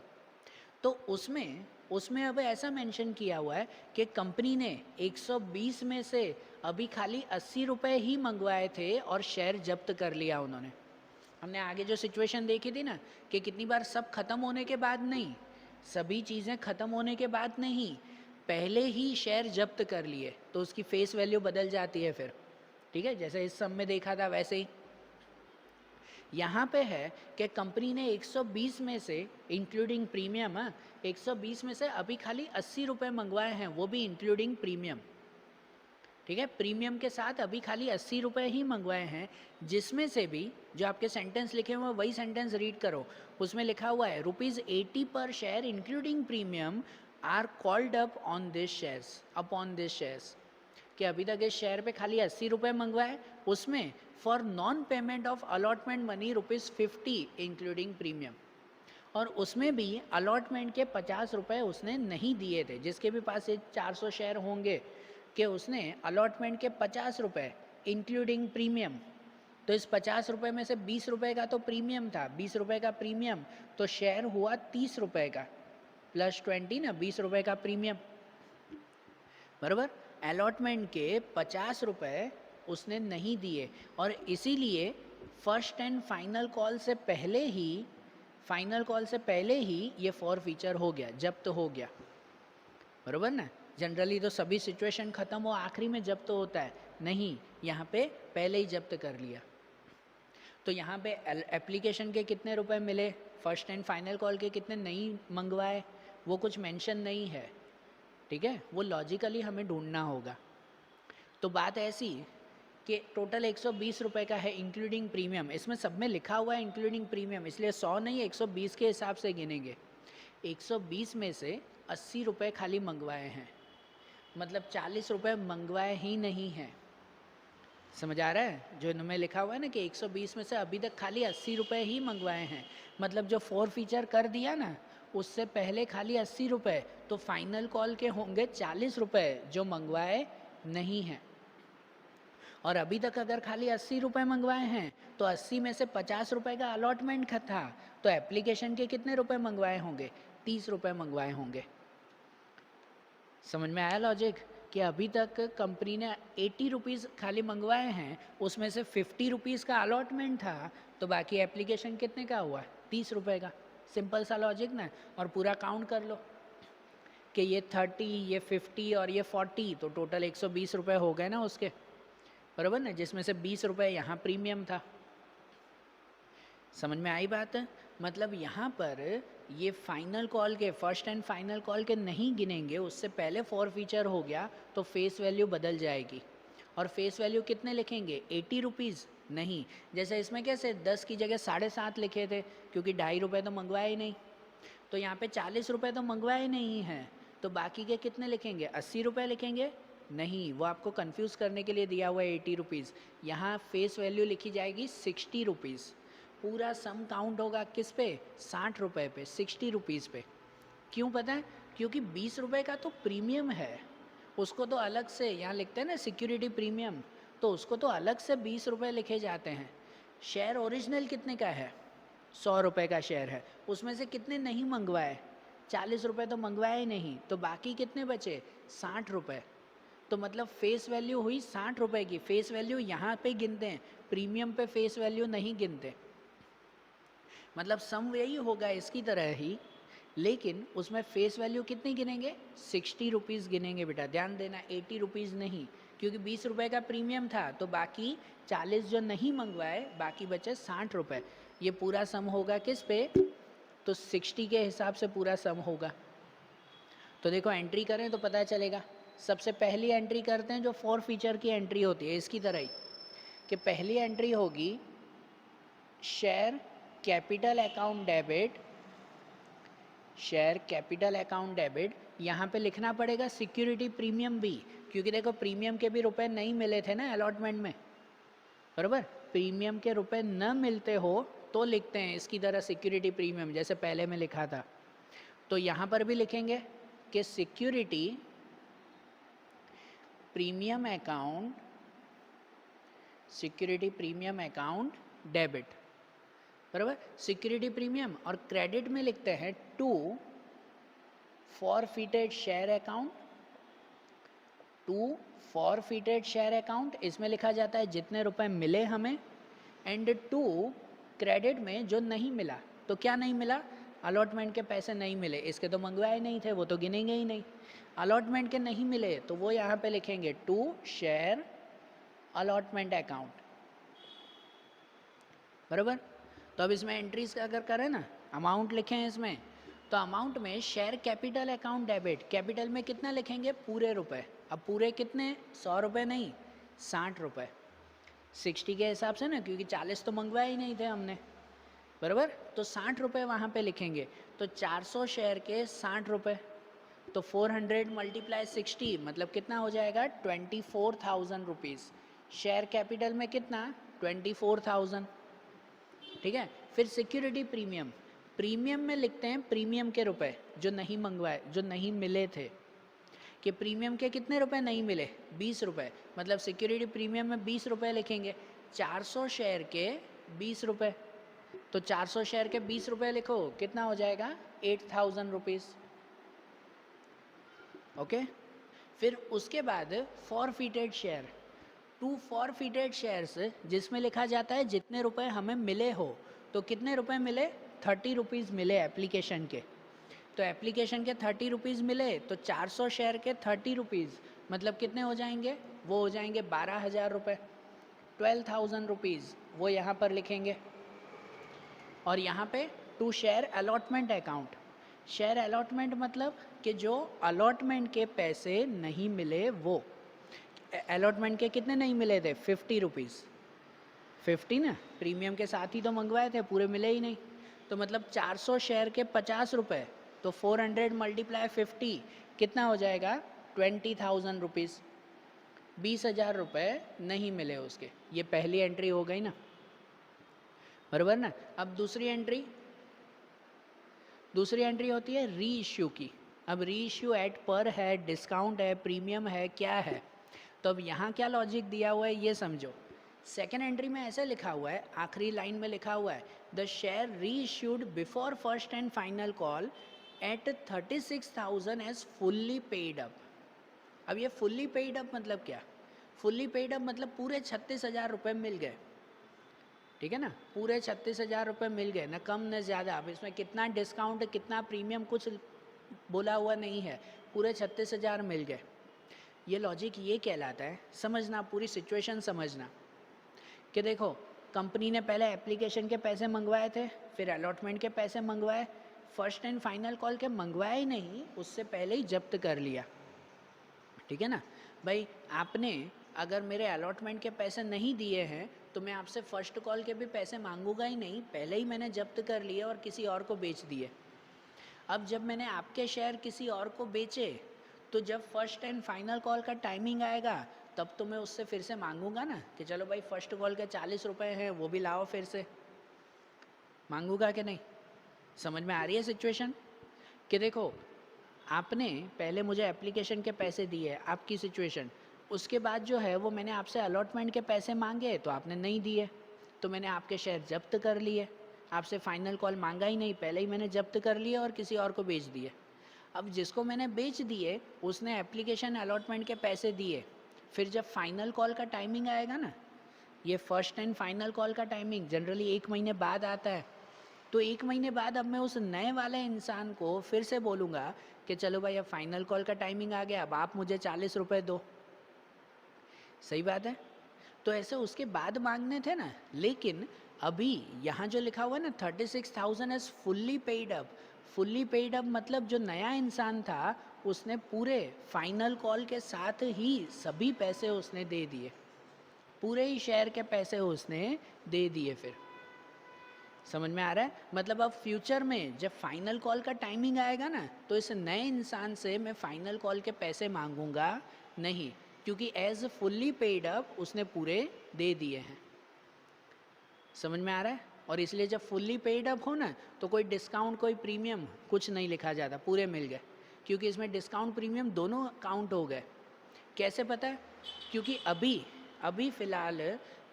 तो उसमें अब ऐसा मेंशन किया हुआ है कि कंपनी ने 120 में से अभी खाली 80 रुपये ही मंगवाए थे और शेयर जब्त कर लिया उन्होंने। हमने आगे जो सिचुएशन देखी थी ना कि कितनी बार सब खत्म होने के बाद नहीं, सभी चीज़ें खत्म होने के बाद नहीं, पहले ही शेयर जब्त कर लिए, तो उसकी फेस वैल्यू बदल जाती है फिर, ठीक है, जैसे इस सब में देखा था वैसे ही यहाँ पे है कि कंपनी ने 120 में से इंक्लूडिंग प्रीमियम, 120 में से अभी खाली 80 रुपये मंगवाए हैं, वो भी इंक्लूडिंग प्रीमियम, ठीक है, प्रीमियम के साथ अभी खाली 80 रुपये ही मंगवाए हैं, जिसमें से भी जो आपके सेंटेंस लिखे हुए हैं वही सेंटेंस रीड करो, उसमें लिखा हुआ है ₹80 पर share including premium are called up on this shares, upon this shares, कि अभी तक इस शेयर पे खाली 80 रुपये मंगवाए, उसमें for non payment of allotment money ₹50 including premium, और उसमें भी अलॉटमेंट के 50 रुपये उसने नहीं दिए थे, जिसके भी पास ये 400 शेयर होंगे कि उसने अलॉटमेंट के 50 रुपये इंक्लूडिंग प्रीमियम, तो इस 50 रुपये में से 20 रुपये का तो प्रीमियम था, 20 रुपये का प्रीमियम, तो शेयर हुआ 30 रुपये का प्लस 20 ना, 20 रुपये का प्रीमियम, बराबर। अलॉटमेंट के 50 रुपये उसने नहीं दिए, और इसीलिए फर्स्ट एंड फाइनल कॉल से पहले ही ये फॉर फीचर हो गया, जब्त हो गया, बराबर ना। जनरली तो सभी सिचुएशन ख़त्म हो आखिरी में जब्त होता है, नहीं, यहाँ पे पहले ही जब्त कर लिया। तो यहाँ पे एप्लीकेशन के कितने रुपए मिले, फर्स्ट एंड फाइनल कॉल के कितने नहीं मंगवाए, वो कुछ मेंशन नहीं है, ठीक है, वो लॉजिकली हमें ढूंढना होगा। तो बात ऐसी कि टोटल 120 रुपये का है इंक्लूडिंग प्रीमियम, इसमें सब में लिखा हुआ है इंक्लूडिंग प्रीमियम, इसलिए 100 नहीं 120 के हिसाब से गिनेंगे। 120 में से 80 रुपये खाली मंगवाए हैं, मतलब 40 रुपये मंगवाए ही नहीं हैं, समझ आ रहा है, जो इनमें लिखा हुआ है ना कि 120 में से अभी तक खाली 80 रुपये ही मंगवाए हैं, मतलब जो फॉर फीचर कर दिया ना उससे पहले खाली 80 रुपये, तो फाइनल कॉल के होंगे 40 रुपये जो मंगवाए नहीं हैं, और अभी तक अगर खाली 80 रुपये मंगवाए हैं तो 80 में से 50 रुपये का अलॉटमेंट था, तो एप्लीकेशन के कितने रुपए मंगवाए होंगे, 30 रुपये मंगवाए होंगे। समझ में आया लॉजिक, कि अभी तक कंपनी ने 80 रुपीज़ खाली मंगवाए हैं, उसमें से 50 रुपीज़ का अलॉटमेंट था, तो बाकी एप्लीकेशन कितने का हुआ, 30 रुपये का। सिंपल सा लॉजिक ना, और पूरा काउंट कर लो कि ये 30, ये 50 और ये 40, तो टोटल 120 रुपये हो गए ना उसके, बराबर ना, जिसमें से 20 रुपये यहाँ प्रीमियम था। समझ में आई बात है, मतलब यहाँ पर ये फाइनल कॉल के, फर्स्ट एंड फाइनल कॉल के नहीं गिनेंगे, उससे पहले फॉर फीचर हो गया तो फेस वैल्यू बदल जाएगी, और फेस वैल्यू कितने लिखेंगे, 80 रुपीज़ नहीं, जैसे इसमें कैसे 10 की जगह 7.5 लिखे थे, क्योंकि 2.5 रुपये तो मंगवाए ही नहीं, तो यहाँ पे 40 रुपये तो मंगवाए नहीं हैं, तो बाकी के कितने लिखेंगे, 80 रुपये लिखेंगे, नहीं, वो आपको कंफ्यूज करने के लिए दिया हुआ है 80 रुपीज़, यहाँ फेस वैल्यू लिखी जाएगी 60 रुपीज़, पूरा सम काउंट होगा किस पे, 60 रुपये पे, 60 रुपीज़ पे। क्यों पता है? क्योंकि 20 रुपये का तो प्रीमियम है, उसको तो अलग से यहाँ लिखते हैं ना सिक्योरिटी प्रीमियम, तो उसको तो अलग से 20 रुपये लिखे जाते हैं। शेयर ओरिजिनल कितने का है? 100 रुपये का शेयर है, उसमें से कितने नहीं मंगवाए? 40 रुपये तो मंगवाए ही नहीं, तो बाकी कितने बचे? 60 रुपये। तो मतलब फेस वैल्यू हुई 60 रुपये की। फेस वैल्यू यहाँ पे गिनते हैं, प्रीमियम पे फेस वैल्यू नहीं गिनते। मतलब सम यही होगा इसकी तरह ही, लेकिन उसमें फेस वैल्यू कितनी गिनेंगे? 60 रुपीज़ गिनेंगे बेटा, ध्यान देना, 80 रुपीज़ नहीं, क्योंकि 20 रुपये का प्रीमियम था, तो बाकी 40 जो नहीं मंगवाए, बाकी बचे 60 रुपये। ये पूरा सम होगा किस पे? तो 60 के हिसाब से पूरा सम होगा। तो देखो एंट्री करें तो पता चलेगा। सबसे पहली एंट्री करते हैं जो फॉर फीचर की एंट्री होती है, इसकी तरह ही, कि पहली एंट्री होगी share capital account debit, share capital account debit. यहाँ पे लिखना पड़ेगा सिक्योरिटी प्रीमियम भी, क्योंकि देखो प्रीमियम के भी रुपए नहीं मिले थे ना अलॉटमेंट में, बराबर। प्रीमियम के रुपए न मिलते हो तो लिखते हैं इसकी तरह सिक्योरिटी प्रीमियम, जैसे पहले में लिखा था। तो यहाँ पर भी लिखेंगे कि security premium account, security premium account debit, बराबर। सिक्योरिटी प्रीमियम, और क्रेडिट में लिखते हैं to forfeited share account, to forfeited share account, इसमें लिखा जाता है जितने रुपए मिले हमें, एंड टू क्रेडिट में जो नहीं मिला। तो क्या नहीं मिला? अलॉटमेंट के पैसे नहीं मिले, इसके तो मंगवाए नहीं थे, वो तो गिनेंगे ही नहीं। अलॉटमेंट के नहीं मिले तो वो यहाँ पे लिखेंगे टू शेयर अलॉटमेंट अकाउंट, बराबर। तो अब इसमें एंट्रीज अगर करें ना, अमाउंट लिखें इसमें, तो अमाउंट में share capital account debit, capital में कितना लिखेंगे? पूरे रुपए। अब पूरे कितने? 100 रुपये नहीं, 60 रुपये। 60 के हिसाब से ना, क्योंकि 40 तो मंगवाए ही नहीं थे हमने, बराबर। तो 60 रुपये वहाँ पे लिखेंगे। तो 400 शेयर के 60 रुपये, तो 400 मल्टीप्लाई 60, मतलब कितना हो जाएगा? 24,000 रुपीज़। शेयर कैपिटल में कितना? 24,000, ठीक है। फिर सिक्योरिटी प्रीमियम, प्रीमियम में लिखते हैं प्रीमियम के रुपए जो नहीं मंगवाए, जो नहीं मिले थे, कि प्रीमियम के कितने रुपए नहीं मिले? 20 रुपये, मतलब सिक्योरिटी प्रीमियम में 20 रुपये लिखेंगे। 400 शेयर के 20 रुपये, तो 400 शेयर के 20 रुपये लिखो, कितना हो जाएगा? 8,000 रुपीज़, ओके। फिर उसके बाद forfeited share, to forfeited shares, जिसमें लिखा जाता है जितने रुपए हमें मिले हो। तो कितने रुपए मिले? 30 रुपीज़ मिले एप्लीकेशन के, तो एप्लीकेशन के 30 रुपीज़ मिले, तो 400 शेयर के 30 रुपीज़, मतलब कितने हो जाएंगे? वो हो जाएंगे 12,000 रुपये, 12,000 रुपीज़, वो यहाँ पर लिखेंगे। और यहाँ पे to share allotment account, share allotment मतलब कि जो अलॉटमेंट के पैसे नहीं मिले, वो अलॉटमेंट के कितने नहीं मिले थे? 50 रुपीज़, 50 ना, प्रीमियम के साथ ही तो मंगवाए थे, पूरे मिले ही नहीं। तो मतलब 400 शेयर के 50 रुपये, तो 400 मल्टीप्लाई 50, कितना हो जाएगा? 20,000 रुपीज़, 20,000 रुपये नहीं मिले उसके। ये पहली एंट्री हो गई ना, बराबर ना। अब दूसरी एंट्री, दूसरी एंट्री होती है री इश्यू की। अब री इश्यू एट पर है, डिस्काउंट है, प्रीमियम है, क्या है? तो अब यहाँ क्या लॉजिक दिया हुआ है ये समझो। सेकेंड एंट्री में ऐसे लिखा हुआ है, आखिरी लाइन में लिखा हुआ है, the share reissued before first and final call at 36,000 as fully paid up. अब ये फुल्ली पेड अप मतलब क्या? फुल्ली पेड अप मतलब पूरे 36,000 रुपये मिल गए, ठीक है ना, पूरे 36,000 रुपये मिल गए, न कम न ज़्यादा। अब इसमें कितना डिस्काउंट, कितना प्रीमियम, कुछ बोला हुआ नहीं है, पूरे 36,000 मिल गए। ये लॉजिक ये कहलाता है, समझना, पूरी सिचुएशन समझना, कि देखो कंपनी ने पहले एप्लीकेशन के पैसे मंगवाए थे, फिर अलॉटमेंट के पैसे मंगवाए, फर्स्ट एंड फाइनल कॉल के मंगवाए ही नहीं, उससे पहले ही जब्त कर लिया, ठीक है ना। भाई आपने अगर मेरे अलॉटमेंट के पैसे नहीं दिए हैं तो मैं आपसे फर्स्ट कॉल के भी पैसे मांगूंगा ही नहीं, पहले ही मैंने जब्त कर लिए और किसी और को बेच दिए। अब जब मैंने आपके शेयर किसी और को बेचे, तो जब फर्स्ट एंड फाइनल कॉल का टाइमिंग आएगा तब तो मैं उससे फिर से मांगूंगा ना, कि चलो भाई फर्स्ट कॉल के 40 रुपये हैं वो भी लाओ फिर से, मांगूंगा कि नहीं? समझ में आ रही है सिचुएशन? कि देखो आपने पहले मुझे एप्लीकेशन के पैसे दिए, आपकी सिचुएशन, उसके बाद जो है वो मैंने आपसे अलॉटमेंट के पैसे मांगे तो आपने नहीं दिए, तो मैंने आपके शेयर जब्त कर लिए। आपसे फाइनल कॉल मांगा ही नहीं, पहले ही मैंने जब्त कर लिए और किसी और को बेच दिए। अब जिसको मैंने बेच दिए उसने एप्लीकेशन अलॉटमेंट के पैसे दिए, फिर जब फाइनल कॉल का टाइमिंग आएगा ना, ये फर्स्ट एंड फाइनल कॉल का टाइमिंग जनरली 1 महीने बाद आता है, तो 1 महीने बाद अब मैं उस नए वाले इंसान को फिर से बोलूँगा कि चलो भाई अब फाइनल कॉल का टाइमिंग आ गया, अब आप मुझे 40 रुपये दो। सही बात है? तो ऐसे उसके बाद मांगने थे ना, लेकिन अभी यहाँ जो लिखा हुआ है ना 36,000 is fully paid up. Fully paid up मतलब जो नया इंसान था उसने पूरे फाइनल कॉल के साथ ही सभी पैसे उसने दे दिए, पूरे ही शेयर के पैसे उसने दे दिए। फिर समझ में आ रहा है? मतलब अब फ्यूचर में जब फाइनल कॉल का टाइमिंग आएगा ना, तो इस नए इंसान से मैं फाइनल कॉल के पैसे मांगूंगा नहीं, क्योंकि एज फुल्ली पेड अप उसने पूरे दे दिए हैं। समझ में आ रहा है? और इसलिए जब फुल्ली पेड अप हो ना, तो कोई डिस्काउंट कोई प्रीमियम कुछ नहीं लिखा जाता, पूरे मिल गए, क्योंकि इसमें डिस्काउंट प्रीमियम दोनों काउंट हो गए। कैसे पता है? क्योंकि अभी अभी फ़िलहाल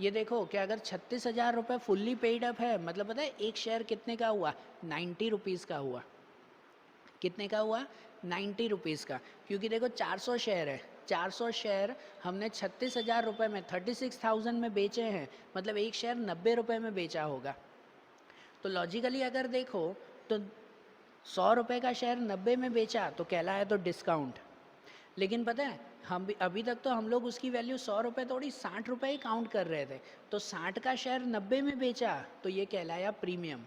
ये देखो कि अगर 36,000 रुपये फुल्ली पेड अप है, मतलब पता है एक शेयर कितने का हुआ? 90 रुपीज़ का हुआ। कितने का हुआ? 90 रुपीज़ का। क्योंकि देखो 400 शेयर है, 400 शेयर हमने 36,000 रुपये में 36,000 में बेचे हैं, मतलब एक शेयर 90 रुपये में बेचा होगा। तो लॉजिकली अगर देखो तो 100 रुपये का शेयर 90 में बेचा तो कहलाया तो डिस्काउंट। लेकिन पता है हम भी अभी तक तो हम लोग उसकी वैल्यू 100 रुपये थोड़ी 60 रुपये ही काउंट कर रहे थे, तो 60 का शेयर 90 में बेचा तो ये कहलाया प्रीमियम।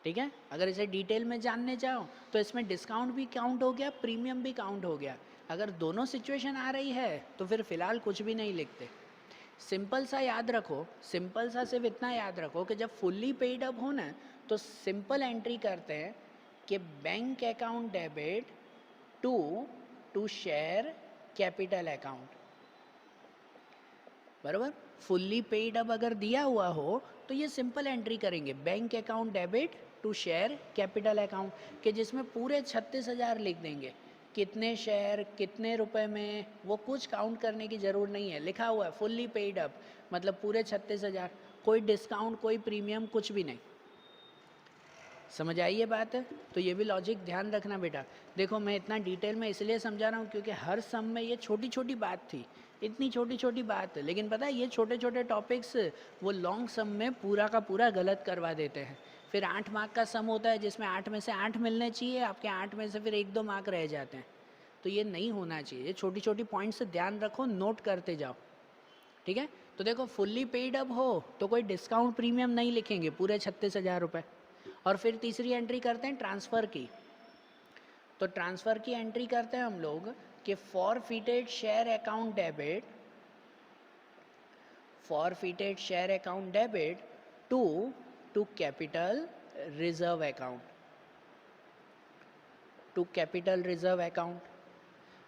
ठीक है? अगर इसे डिटेल में जानने जाओ तो इसमें डिस्काउंट भी काउंट हो गया, प्रीमियम भी काउंट हो गया। अगर दोनों सिचुएशन आ रही है तो फिर फ़िलहाल कुछ भी नहीं लिखते। सिंपल सा याद रखो, सिंपल सा सिर्फ इतना याद रखो कि जब फुल्ली पेड अप हो ना, तो सिंपल एंट्री करते हैं कि bank account debit to share capital account. बराबर? फुल्ली पेड अप अगर दिया हुआ हो तो ये सिंपल एंट्री करेंगे, bank account debit to share capital account, के जिसमें पूरे 36,000 लिख देंगे। कितने शेयर कितने रुपए में, वो कुछ काउंट करने की ज़रूरत नहीं है, लिखा हुआ है फुल्ली पेड अप मतलब पूरे 36,000, कोई डिस्काउंट कोई प्रीमियम कुछ भी नहीं। समझ आई ये बात है? तो ये भी लॉजिक ध्यान रखना बेटा। देखो मैं इतना डिटेल में इसलिए समझा रहा हूँ क्योंकि हर सम में ये छोटी छोटी बात थी, इतनी छोटी छोटी बात है, लेकिन पता है ये छोटे छोटे टॉपिक्स वो लॉन्ग सम में पूरा का पूरा गलत करवा देते हैं। फिर 8 मार्क का सम होता है जिसमें 8 में से 8 मिलने चाहिए, आपके 8 में से फिर 1-2 मार्क रह जाते हैं। तो ये नहीं होना चाहिए, ये छोटी छोटी पॉइंट्स ध्यान रखो, नोट करते जाओ। ठीक है? तो देखो फुल्ली पेड अप हो तो कोई डिस्काउंट प्रीमियम नहीं लिखेंगे, पूरे 36,000 रुपये। और फिर तीसरी एंट्री करते हैं ट्रांसफ़र की। तो ट्रांसफ़र की एंट्री करते हैं हम लोग कि forfeited share account debit, forfeited share account debit to capital reserve account, to capital reserve account.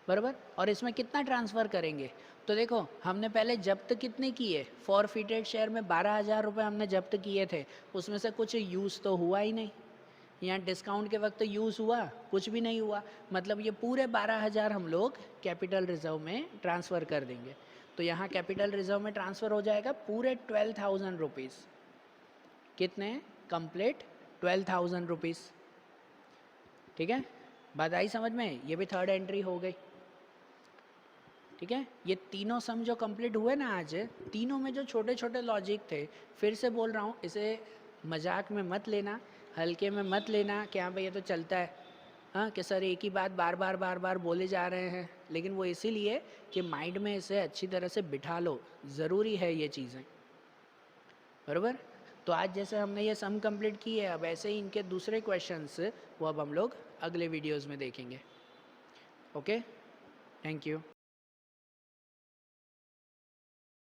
बराबर? और इसमें कितना ट्रांसफ़र करेंगे? तो देखो हमने पहले जब्त कितने किए, फॉरफिटेड शेयर में 12,000 रुपये हमने जब्त किए थे, उसमें से कुछ यूज़ तो हुआ ही नहीं। यहाँ डिस्काउंट के वक्त यूज़ हुआ? कुछ भी नहीं हुआ। मतलब ये पूरे 12,000 हम लोग कैपिटल रिजर्व में ट्रांसफ़र कर देंगे। तो यहाँ कैपिटल रिजर्व में ट्रांसफ़र हो जाएगा पूरे 12,000 रुपीज़। कितने? Complete 12,000 rupees. ठीक है? बात आई समझ में? ये भी थर्ड एंट्री हो गई। ठीक है? ये तीनों सम जो कंप्लीट हुए ना आज, तीनों में जो छोटे छोटे लॉजिक थे, फिर से बोल रहा हूँ, इसे मजाक में मत लेना, हल्के में मत लेना कि हाँ भाई ये तो चलता है, हाँ कि सर एक ही बात बार बार बोले जा रहे हैं, लेकिन वो इसीलिए कि माइंड में इसे अच्छी तरह से बिठा लो, ज़रूरी है ये चीज़ें। बराबर? तो आज जैसे हमने ये सम कंप्लीट किए, अब ऐसे ही इनके दूसरे क्वेश्चंस वो अब हम लोग अगले वीडियोज़ में देखेंगे। Okay, thank you.